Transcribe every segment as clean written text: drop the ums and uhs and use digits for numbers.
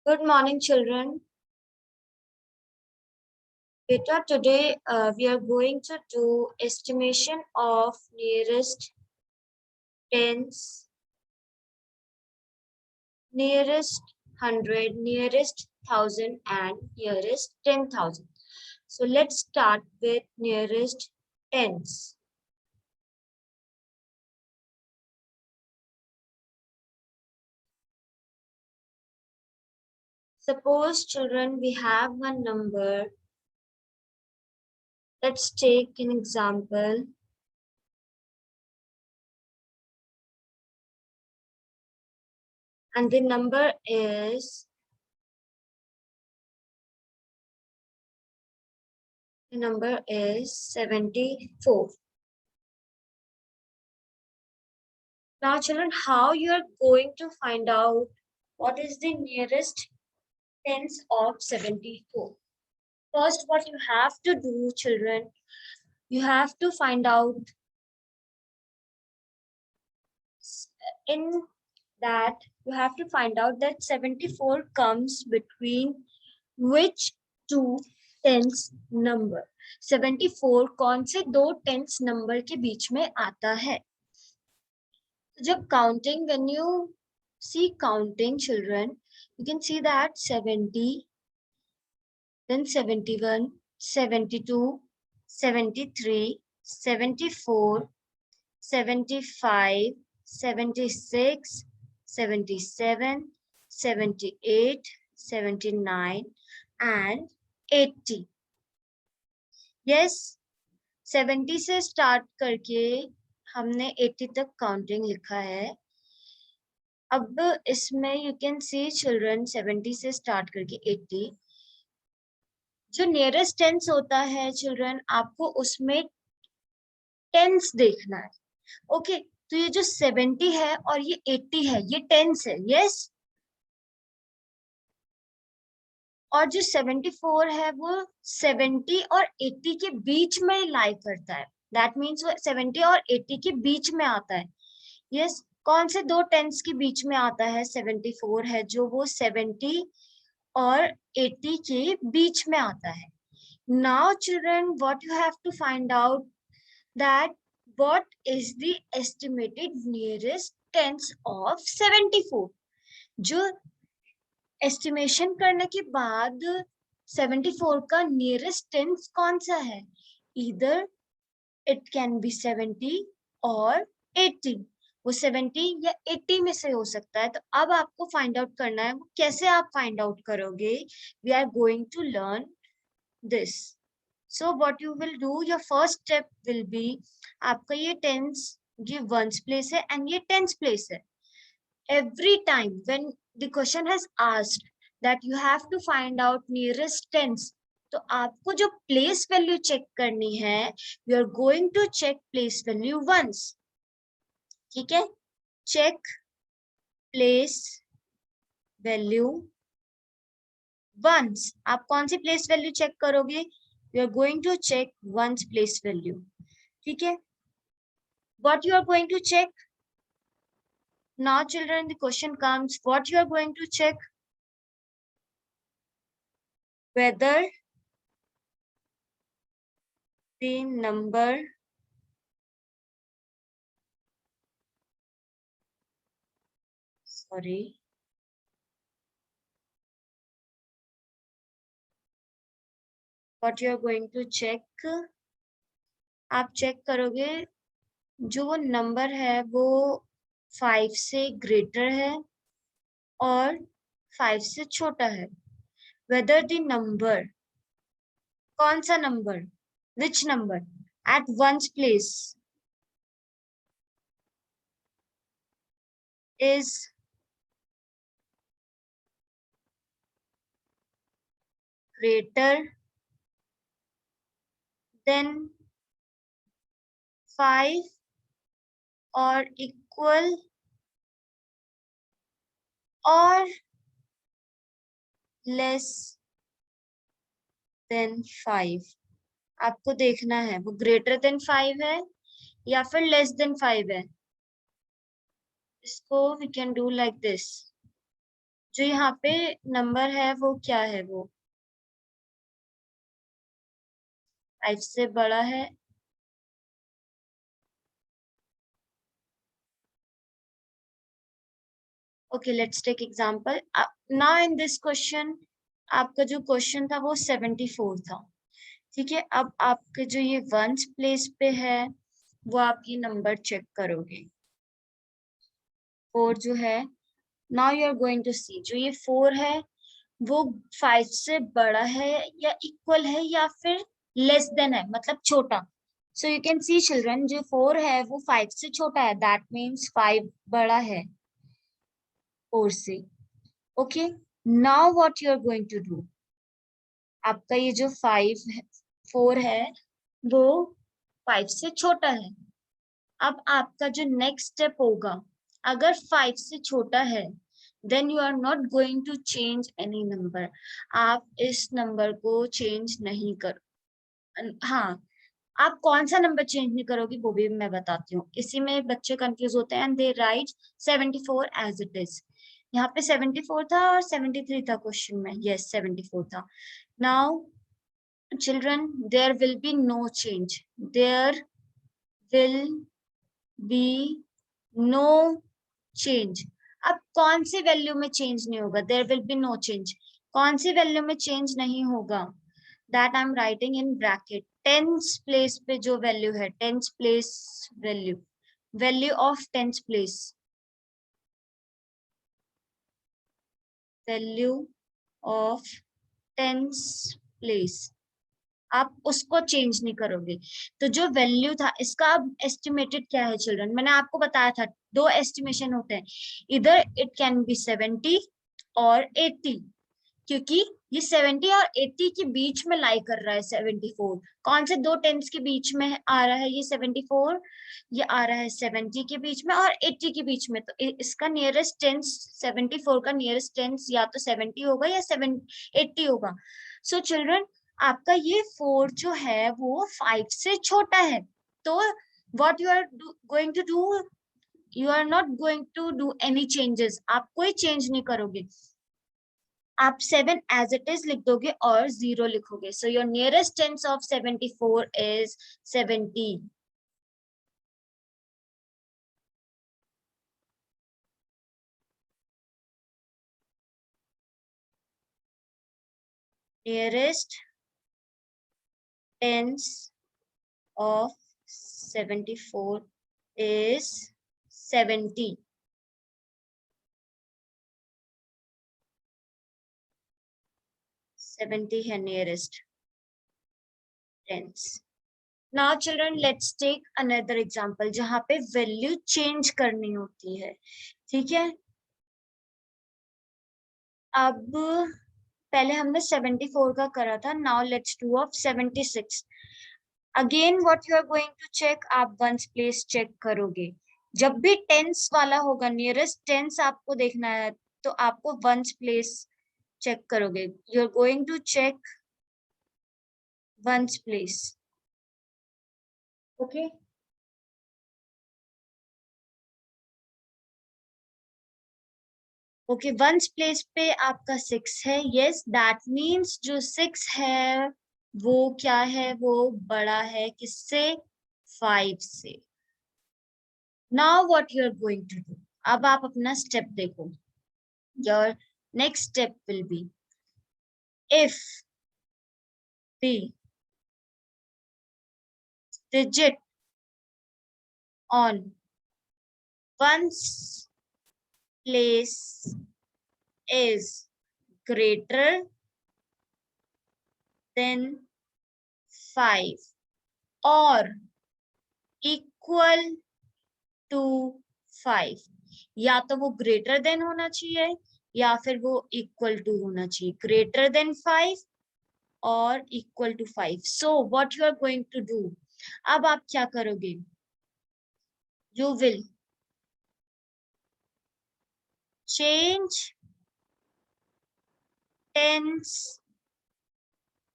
Good morning, children. Beta, today we are going to do estimation of nearest tens, nearest hundred, nearest thousand, and nearest 10,000. So let's start with nearest tens. Suppose, children, we have a number. Let's take an example. And the number is 74. Now, children, how you are going to find out what is the nearest tens of 74? First, what you have to do, children, you have to find out in that you have to find out that 74 comes between which two tens number. 74 कौन से दो tens number के बीच में आता है? जब counting, when you see counting, children, you can see that 70, then 71, 72, 73, 74, 75, 76, 77, 78, 79, and 80. Yes, 70 से start करके हमने 80 तक काउंटिंग लिखा है. अब इसमें यू कैन सी चिल्ड्रन 70 से स्टार्ट करके 80. जो नियरेस्ट टेंस होता है चिल्ड्रन, आपको उसमें टेंस देखना है. ओके, तो ये जो 70 है और ये 80 है, ये टेंस है. यस, और जो 74 है वो 70 और 80 के बीच में लाई करता है. दैट मीन्स वो 70 और 80 के बीच में आता है. यस, कौन से दो टेंस के बीच में आता है? 74 है जो वो 70 और 80 के बीच में आता है. Now children, what you have to find out that what is the estimated nearest tens of 74. जो estimation करने के बाद 74 का nearest tens कौन सा है? Either it can be 70 और 80. वो 70 या 80 में से हो सकता है. तो अब आपको फाइंड आउट करना है. कैसे आप फाइंड आउट करोगे? We are going to learn this. So what you will do, your first step will be, आपका ये tens ये ones place है and ये tens place है. Every time when the question has asked that you have to find out nearest tens, तो आपको जो place value check करनी है, you are going to check place value once. ठीक है? Check place value once. आप कौन सी place value check करोगे? You are going to check one's place value. ठीक है? What you are going to check? Now, children, the question comes, what you are going to check? Whether the number what you are going to check? आप check करोगे जो वो number है वो 5 से greater है और 5 से छोटा है. Whether the number, कौन सा number, which number at one's place is greater than 5 or equal or less than 5. आपको देखना है वो greater than 5 है या फिर less than 5 है. इसको we can do like this. जो यहाँ पे नंबर है वो क्या है, वो 5 से बड़ा है। Okay, let's take example. Now in this question, आपका जो क्वेश्चन था वो 74 था। ठीक है, अब आपके जो ये वंस प्लेस पे है वो आप ये नंबर चेक करोगे। 4 जो है, now you are going to see, जो ये 4 है वो 5 से बड़ा है या इक्वल है या फिर लेस देन है, मतलब छोटा। So you can see children, जो 4 है वो 5 से छोटा है, दैट मीन्स 5 बड़ा है 4 से। Okay, now what you are going to do, आपका ये जो 4 है वो 5 से छोटा है। अब आपका जो नेक्स्ट स्टेप होगा, अगर 5 से छोटा है then you are not going to change any number. आप इस नंबर को चेंज नहीं कर, हाँ, आप कौन सा नंबर चेंज नहीं करोगे वो भी मैं बताती हूँ। इसी में बच्चे कंफ्यूज होते हैं and they write 74 as it is. यहाँ पे 74 था और 73 था क्वेश्चन में, यस 74 था। Now children, there will be no change, there will be no change. अब कौन सी वैल्यू में चेंज नहीं होगा, there will be no change, कौन सी वैल्यू में चेंज नहीं होगा, that I am writing in bracket. Tens place पे जो वैल्यू है, tens place value, value of tens place, value of tens place, आप उसको चेंज नहीं करोगे। तो जो वैल्यू था इसका अब एस्टिमेटेड क्या है चिल्ड्रन, मैंने आपको बताया था दो एस्टिमेशन होते हैं, इधर इट कैन बी 70 और 80, क्योंकि ये 70 और 80 के बीच में लाई कर रहा है 74। कौन से दो टेंस के बीच में आ रहा है ये 74, ये आ रहा है 70 के बीच में और 80 के बीच में। तो इसका नियरेस्ट टेंस, 74 का नियरेस्ट टेंस या तो 70 होगा या 80 होगा। सो चिल्ड्रन, आपका ये 4 जो है वो 5 से छोटा है। तो what you are going to do, you are not going to do any changes, आप कोई चेंज नहीं करोगे। आप 7 एज इट इज लिख दोगे और 0 लिखोगे। So your nearest tens of 74 is 70। Nearest tens of 74 is 70। 70 है nearest tens. Now children, let's take another example जहां पे वैल्यू चेंज करनी होती है। ठीक है, अब पहले हमने 74 का करा था, now let's do of 76। Again what you are going to check, आप वंस प्लेस चेक करोगे। जब भी टेंस वाला होगा, नियरेस्ट टेंस आपको देखना है, तो आपको वंस प्लेस चेक करोगे। You are going to check ones place. Okay, okay, ones place पे आपका 6 है, यस दैट मीन्स जो 6 है वो क्या है, वो बड़ा है किससे, 5 से। Now what you are going to do, अब आप अपना स्टेप देखो। Your next step will be, if the digit on one's place is greater than 5 or equal to 5, या तो वो ग्रेटर देन होना चाहिए या फिर वो इक्वल टू होना चाहिए, ग्रेटर देन 5 और equal to 5। So what you are going to do, अब आप क्या करोगे, you will change tens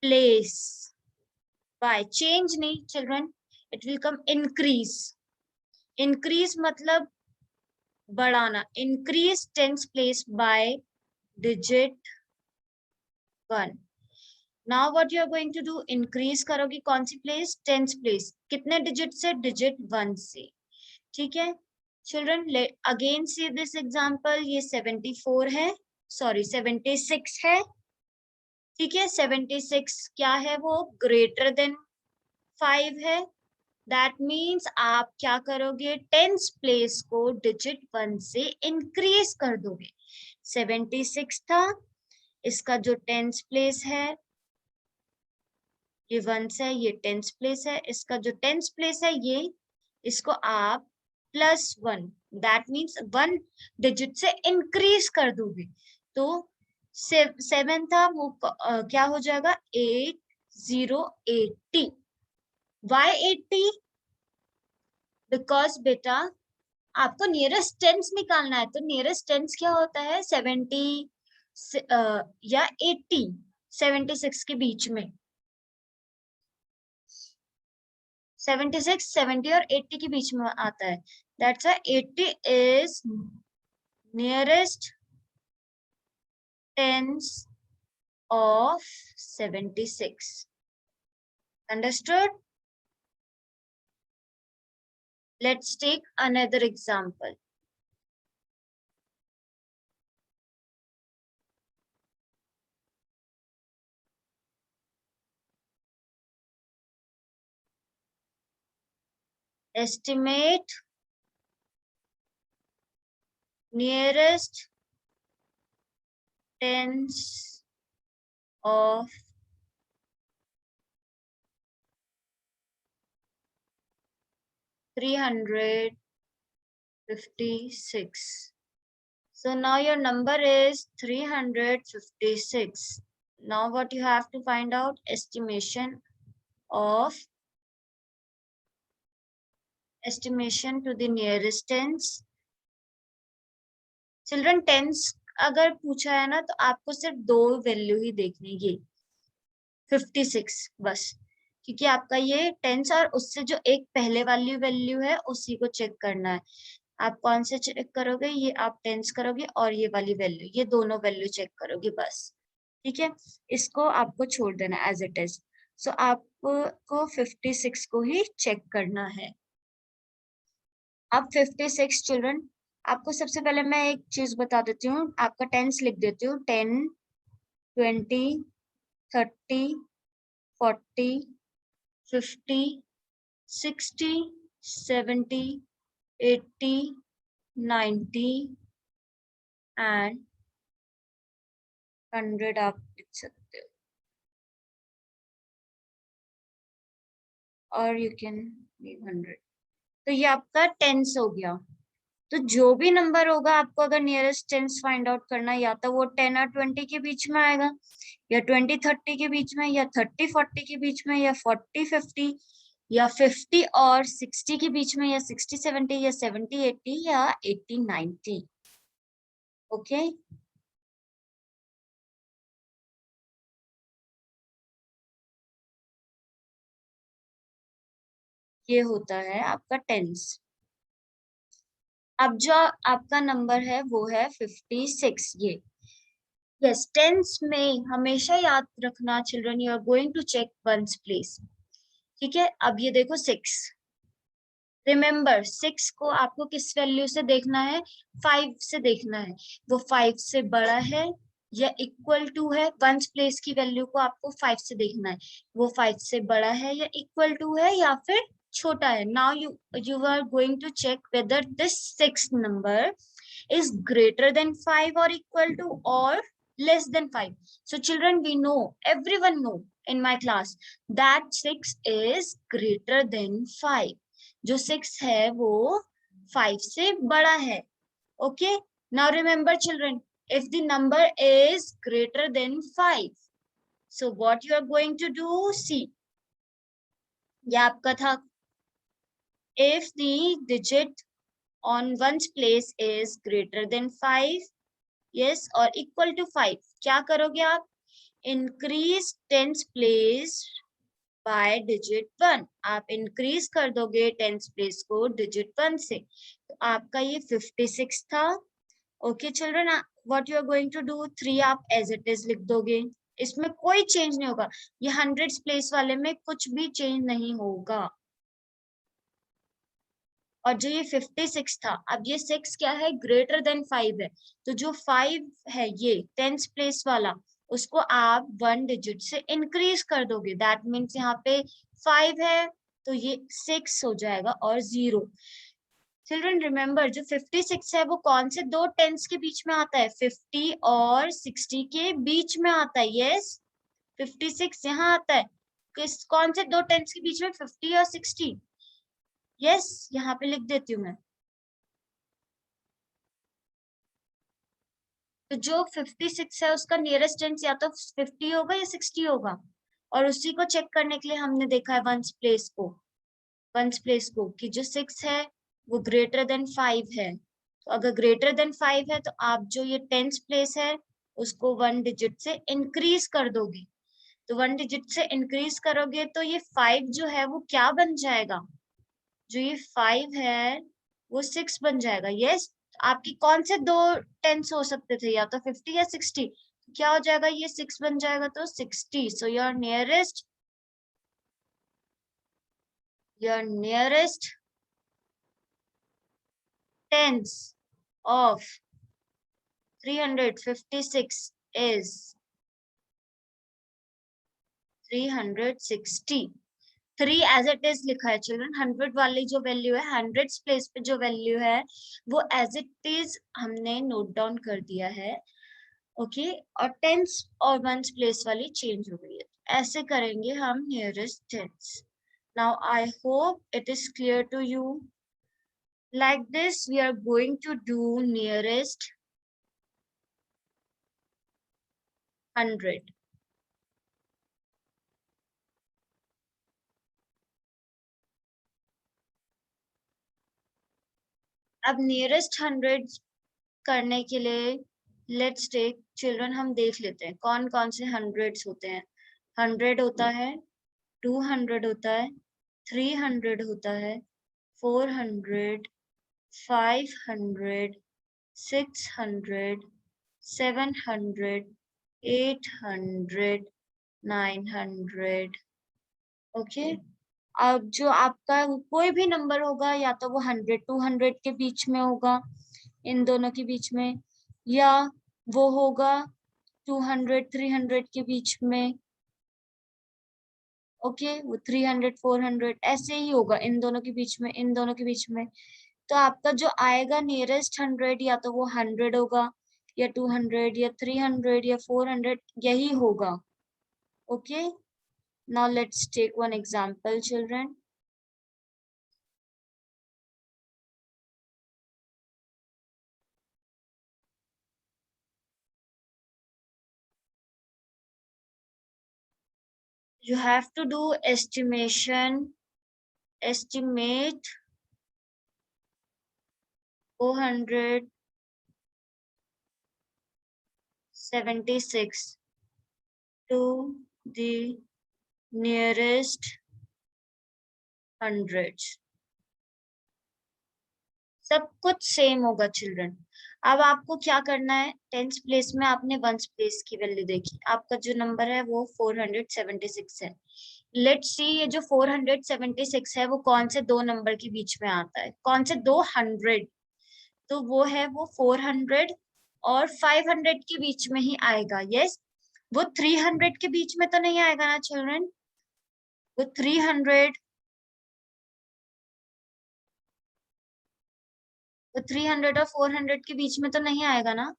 place by, change नहीं children, it will come increase. Increase मतलब बढ़ाना, increase tens place by digit 1. Now what you are going to do, increase करोगे कौन सी place, tenth place, कितने डिजिट से, डिजिट 1 से, ठीक है children. Again see this example, ये 74 है, सॉरी 76 है, ठीक है. 76 क्या है, वो ग्रेटर देन 5 है. दैट मीन्स आप क्या करोगे, टेंथ प्लेस को डिजिट 1 से इंक्रीज कर दोगे. 76 था, इसका जो टेंथ प्लेस है ये 1 है, ये टेंथ प्लेस है, इसका जो टेंथ प्लेस है ये, इसको आप +1, दैट मीन्स 1 डिजिट से इंक्रीज कर दोगे. तो 7 था वो क्या हो जाएगा, 8080. Why 80? बिकॉज बेटा आपको नियरेस्ट टेंस निकालना है, तो नियरेस्ट टेंस क्या होता है, 70 या 80, 76 के बीच में. 76, 70 और 80 के बीच में आता है. That's why 80 is nearest tens of 76. Understood? Let's take another example. Estimate nearest tens of 356. So now your number is 356. Now what you have to find out, estimation to the nearest tens. Children tens अगर पूछा है ना, तो आपको सिर्फ 2 value ही देखनी है, 56 बस, क्योंकि आपका ये टेंस और उससे जो एक पहले वाली वैल्यू है उसी को चेक करना है. आप कौन से चेक करोगे, ये आप टेंस करोगे और ये वाली वैल्यू, ये दोनों वैल्यू चेक करोगे बस, ठीक है. इसको आपको छोड़ देना एज इट इज. सो आपको 56 को ही चेक करना है. अब 56 चिल्ड्रन, आपको सबसे पहले मैं एक चीज बता देती हूँ, आपका टेंस लिख देती हूँ. 10, 20, 30, 40, 50, 60, 70, 80, 90 and 100 आप लिख सकते हो, और यू कैन लीव 100. तो ये आपका टेंस हो गया. तो जो भी नंबर होगा, आपको अगर नियरेस्ट टेंस फाइंड आउट करना है, या तो वो 10 और 20 के बीच में आएगा, या 20 30 के बीच में, या 30 40 के बीच में, या 40 50, या 50 और 60 के बीच में, या 60 70, या 70 80, या 80 90. ओके ये होता है आपका टेंस. अब जो आपका नंबर है वो है 56. ये यस, टेंस में हमेशा याद रखना children, you are going to check ones place, ठीक है. अब ये देखो 6, रिमेम्बर 6 को आपको किस वैल्यू से देखना है, 5 से देखना है. वो 5 से बड़ा है या इक्वल टू है, वंस प्लेस की वैल्यू को आपको 5 से देखना है, वो 5 से बड़ा है या इक्वल टू है या फिर छोटा है. Now you are going to check whether this 6 number is greater than 5 or equal to or less than 5. So children, we know, everyone know in my class that 6 is greater than 5. जो 6 है वो 5 से बड़ा है. Okay, now remember children, if the number is greater than 5, so what you are going to do, see, ये आपका था, if the digit on one's place is greater than 5, yes, or equal to 5, क्या करोगे आप, increase tens place by digit 1. आप increase कर दोगे tens place को डिजिट 1 से. तो आपका ये 56 था. Okay children, what you are going to do, 3 आप एज इट इज लिख दोगे, इसमें कोई चेंज नहीं होगा, ये हंड्रेड्स प्लेस वाले में कुछ भी चेंज नहीं होगा। और जो ये 56 था, अब ये 6 क्या है, ग्रेटर देन 5 है, तो जो 5 है ये टेंस प्लेस वाला, उसको आप 1 डिजिट से इंक्रीज कर दोगे, दैट मीन्स यहाँ पे 5 है तो ये 6 हो जाएगा और 0। चिल्ड्रन रिमेम्बर, जो 56 है वो कौन से दो टेंस के बीच में आता है, 50 और 60 के बीच में आता है। यस, 56 यहाँ आता है, किस कौन से दो टेंस के बीच में, 50 और 60। यस, यहाँ पे लिख देती हूँ मैं। तो जो 56 है उसका नियरेस्ट टेंस या तो 50 होगा या 60 होगा, और उसी को चेक करने के लिए हमने देखा है वंस प्लेस को, वंस प्लेस को कि जो 6 है वो ग्रेटर देन 5 है, तो अगर ग्रेटर देन 5 है तो आप जो ये टेंस प्लेस है उसको 1 डिजिट से इंक्रीज कर दोगे, तो 1 डिजिट से इंक्रीज करोगे तो ये 5 जो है वो क्या बन जाएगा, जो ये 5 है वो 6 बन जाएगा। यस, आपकी कौन से दो टेंस हो सकते थे, या तो 50 या 60, क्या हो जाएगा, ये 6 बन जाएगा तो 60। So your nearest tens of 356 is 360। 3 as it is लिखा है चिल्ड्रन, 100 वाली जो वैल्यू है, 100 प्लेस पे जो वैल्यू है वो एज इट इज हमने नोट डाउन कर दिया है। ओके, और टेंस और वंस प्लेस वाली चेंज हो गई है। ऐसे करेंगे हम nearest tens. Now I hope it is clear to you. Like this, we are going to do nearest 100. अब नियरेस्ट 100 करने के लिए लेट्स टेक चिल्ड्रन, हम देख लेते हैं कौन कौन से हंड्रेड्स होते हैं। 100 होता है, 200 होता है, 300 होता है, 400, 500, 600, 700, 800, 900। ओके, अब जो आपका कोई भी नंबर होगा, या तो वो 100 200 के बीच में होगा, इन दोनों के बीच में, या वो होगा 200 300 के बीच में। ओके, वो 300 400 ऐसे ही होगा, इन दोनों के बीच में, इन दोनों के बीच में। तो आपका जो आएगा नियरेस्ट 100, या तो वो 100 होगा, या 200, या 300, या 400, यही होगा। Okay, now let's take one example children. You have to do estimate 476 to the nearest hundreds। सब कुछ सेम होगा चिल्ड्रन। अब आपको क्या करना है, टेंस प्लेस में आपने वंस प्लेस की वैल्यू देखी, आपका जो नंबर है वो 476 है। लेट्स सी, ये जो 476 है वो कौन से दो नंबर के बीच में आता है, कौन से दो 100, तो वो है वो 400 और 500 के बीच में ही आएगा। यस, वो 300 के बीच में तो नहीं आएगा ना चिल्ड्रन, वो 300 और 400 के बीच में तो नहीं आएगा ना।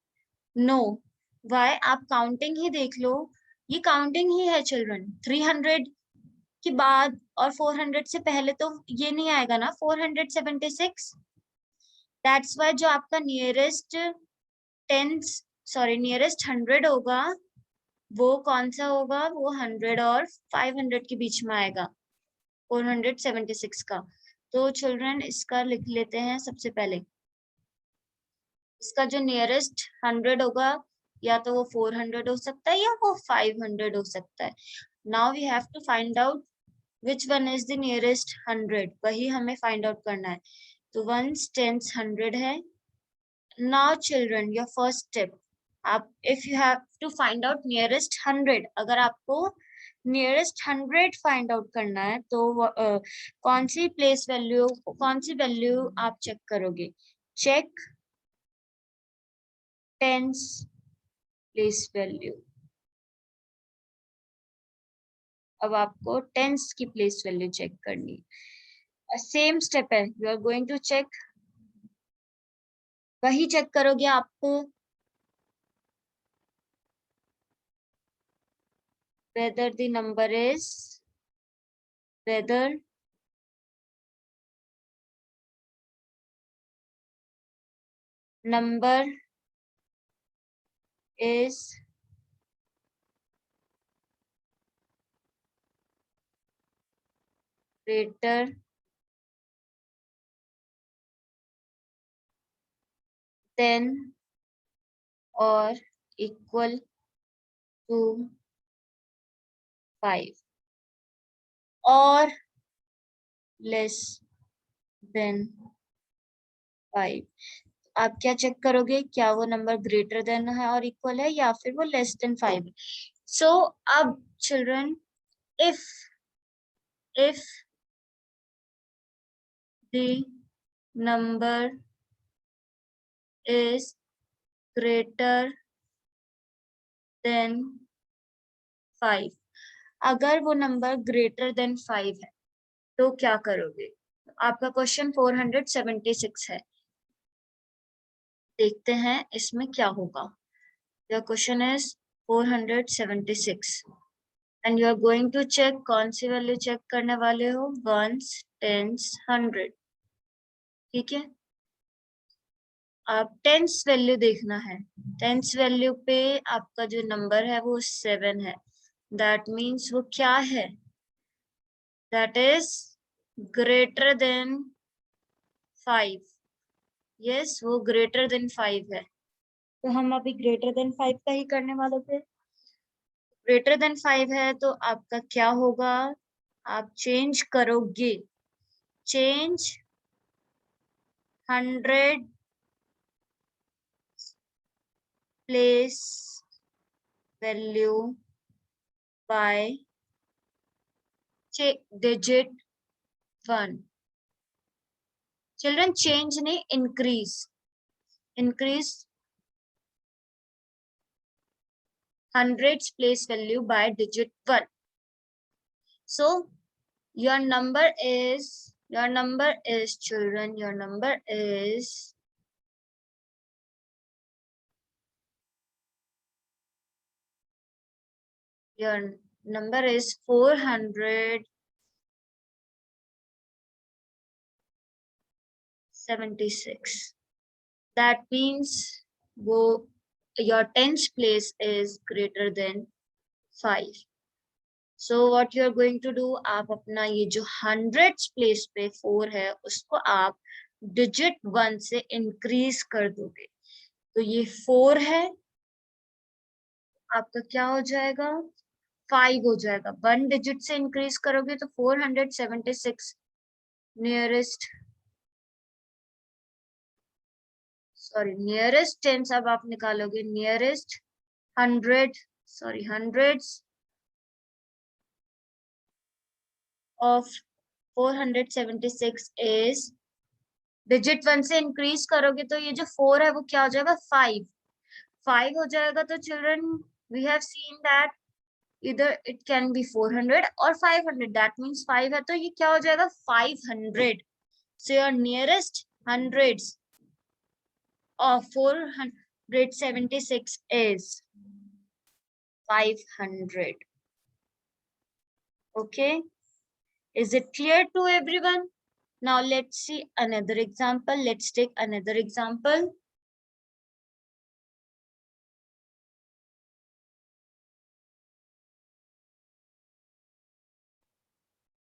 नो, वाई, आप काउंटिंग ही देख लो, ये काउंटिंग ही है चिल्ड्रन। 300 के बाद और 400 से पहले तो ये नहीं आएगा ना, 476। दैट्स वाई जो आपका नियरेस्ट टेंस, सॉरी नियरेस्ट 100 होगा, वो कौन सा होगा, वो 100 और 500 के बीच में आएगा, 476 का। तो चिल्ड्रन इसका लिख लेते हैं सबसे पहले, इसका जो नियरेस्ट 100 होगा, या तो वो 400 हो सकता है या वो 500 हो सकता है। Now we have to find out which one is the nearest 100, वही हमें फाइंड आउट करना है। तो वंस टेंस 100 है। Now children, your first step, आप if you have to find out nearest 100, अगर आपको नियरेस्ट 100 फाइंड आउट करना है तो कौन सी प्लेस वैल्यू, कौन सी वैल्यू आप चेक करोगे? Check tens place value. अब आपको टेंस की प्लेस वैल्यू चेक करनी है। सेम स्टेप है, you are going to check, वही चेक करोगे आपको whether the number is, whether number is greater than or equal to 5 or less than 5। आप क्या चेक करोगे? क्या वो नंबर ग्रेटर देन है और इक्वल है या फिर वो लेस देन 5 है। सो अब children, if the number is greater than 5, अगर वो नंबर ग्रेटर देन 5 है तो क्या करोगे? आपका क्वेश्चन 476 है। देखते हैं इसमें क्या होगा। Your question is 476 and you are going to check, कौन सी वैल्यू चेक करने वाले हो? Ones, tens, 100। ठीक है, आप टेंस वैल्यू देखना है। टेंस वैल्यू पे आपका जो नंबर है वो 7 है। दैट मीन्स वो क्या है? That is greater than 5। Yes, वो ग्रेटर देन 5 है, तो हम अभी ग्रेटर देन 5 का ही करने वाले थे। ग्रेटर देन 5 है तो आपका क्या होगा? आप चेंज करोगे, change 100 place value by digit 1। Children change नहीं, increase, increase 100 place value by digit 1। So your number is children, your number is 476। That means वो your tens place is greater than 5। So what you are going to do, आप अपना ये जो 100 place पे 4 है उसको आप digit 1 से increase कर दोगे, तो ये 4 है, आपका क्या हो जाएगा? 5 हो जाएगा। 1 डिजिट से इंक्रीज करोगे तो 476 नियरेस्ट, सॉरी नियरेस्ट टेंस अब आप निकालोगे, nearest 100, sorry hundreds of 476 is, digit 1 से इंक्रीज करोगे तो ये जो 4 है वो क्या हो जाएगा? 5 हो जाएगा। तो children we have seen that either it can be 400 or 500, that means 5 है तो ये क्या हो जाएगा? 500। so your nearest hundreds of 476 is 500। okay, is it clear to everyone? Now let's see another example. Let's take another example.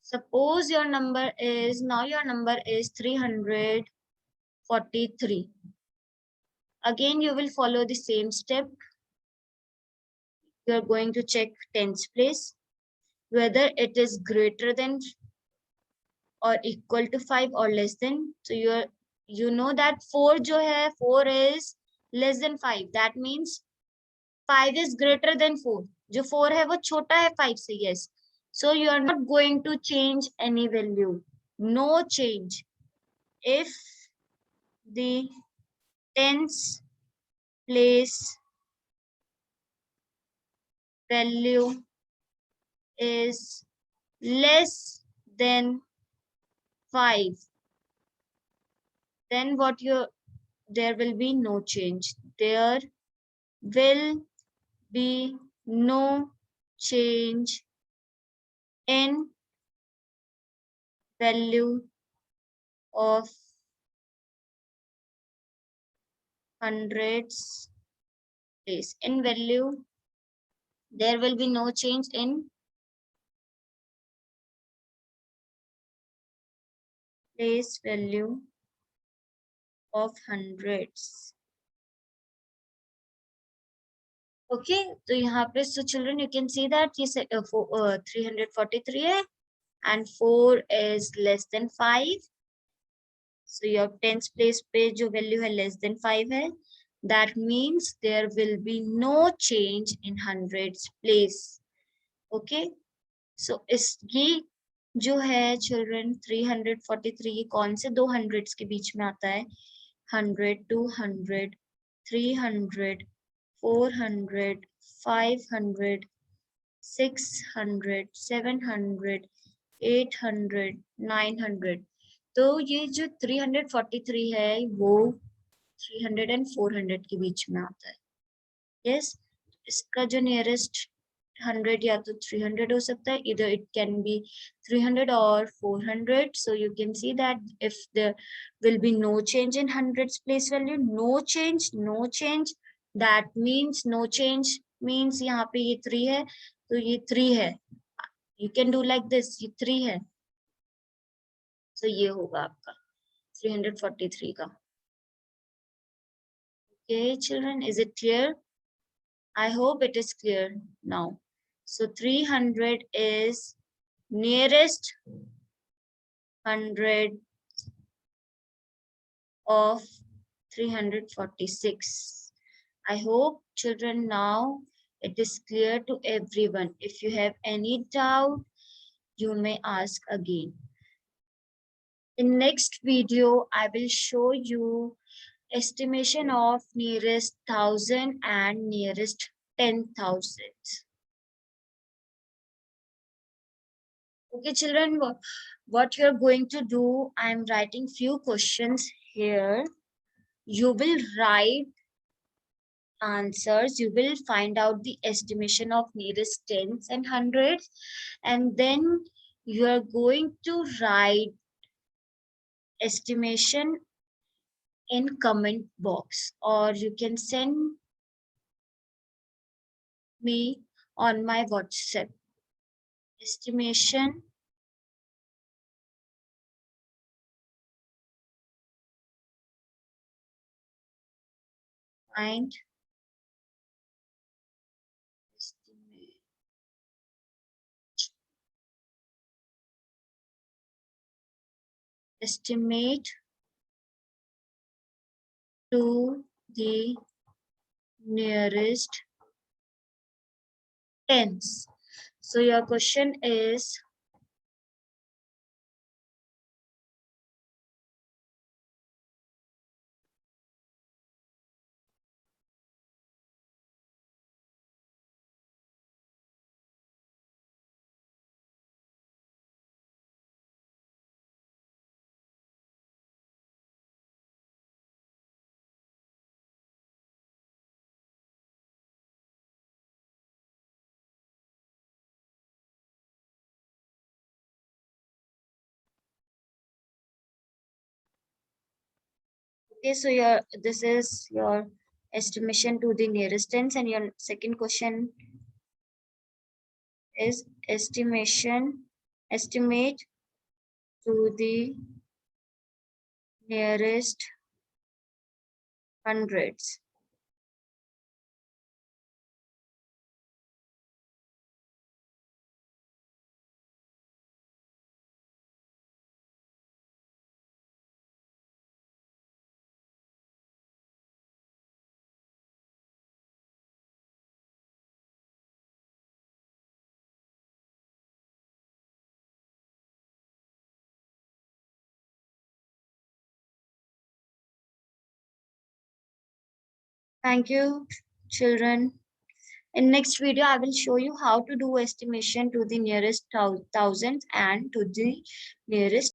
Suppose your number is, now your number is 343. Again, you will follow the same step. You are going to check tens place, whether it is greater than or equal to 5 or less than. So you know that 4 जो है 4 is less than 5. That means 5 is greater than 4. जो 4 है वो छोटा है 5 से. Yes. So you are not going to change any value. No change. If the tens place value is less than 5, then there will be no change. There will be no change in value of hundreds place. In value, there will be no change in place value of hundreds. Okay, तो यहाँ पे so children you can see that ये 343 है and 4 is less than 5. So your tens place पे जो value है less than 5 है. That means there will be no change in hundreds place. Okay, so ये जो है children 343 कौन से दो hundreds के बीच में आता है? 100, 200, 300, 400, 500, 600, 700, 800, 900. तो ये जो 343 है वो 300 and 400 के बीच में आता है. Yes, इसका जो nearest 100 या तो 300 हो सकता है. Either it can be 300 or 400. So you can see that if there will be no change in hundreds place value, no change, no change. That means no change means यहाँ पे ये 3 है तो ये 3 है. You can do like this. ये 3 है. So ये होगा आपका 343 का. Okay, children, is it clear? I hope it is clear now. So 300 is nearest 100 of 346. I hope children now it is clear to everyone. If you have any doubt, you may ask again. In next video, I will show you estimation of nearest 1000 and nearest 10,000. Okay, children, what you're going to do, I'm writing few questions here. You will write answers. You will find out the estimation of nearest tens and hundreds, and then you are going to write estimation in comment box, or you can send me on my WhatsApp. Estimation find estimate to the nearest tens. So your question is okay, so this is your estimation to the nearest tens, and your second question is estimate to the nearest hundreds. Thank you, children. In next video, I will show you how to do estimation to the nearest thousands and to the nearest